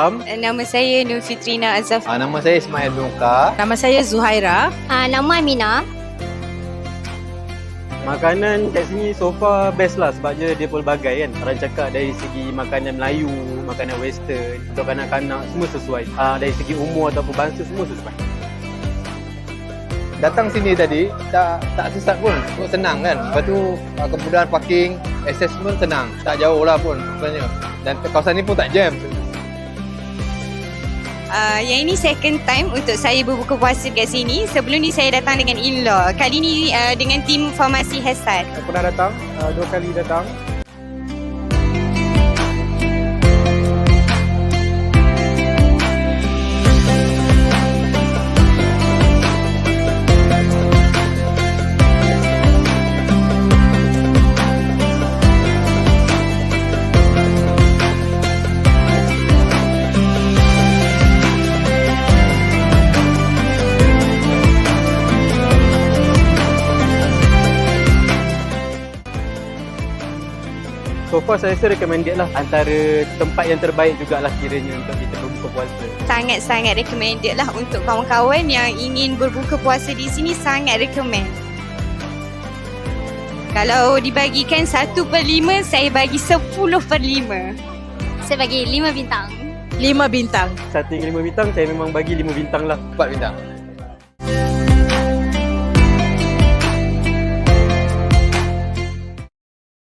Ilham. Nama saya Nur Fitrina Azaf. Nama saya Ismail Nurka. Nama saya Zuhaira. Nama Aminah. Makanan kat sini so far best lah sebabnya dia pelbagai kan. Orang cakap dari segi makanan Melayu, makanan western, untuk kanak-kanak semua sesuai. Dari segi umur ataupun bangsa semua sesuai. Datang sini tadi tak sesat pun, senang kan. Lepas tu kemudahan parking, access pun senang. Tak jauh lah pun sebenarnya. Dan kawasan ni pun tak jam. Yang ini second time untuk saya berbuka puasa kat sini. Sebelum ni saya datang dengan in-law. Kali ni dengan tim Farmasi Hassan. Saya pernah datang, 2 kali datang. So far saya rasa recommended lah. Antara tempat yang terbaik jugalah kiranya untuk kita berbuka puasa. Sangat-sangat recommended lah untuk kawan-kawan yang ingin berbuka puasa di sini, sangat recommend. Kalau dibagikan 1/5, saya bagi 10/5. Saya bagi 5 bintang. 5 bintang. 1 hingga 5 bintang, saya memang bagi 5 bintang lah. 4 bintang.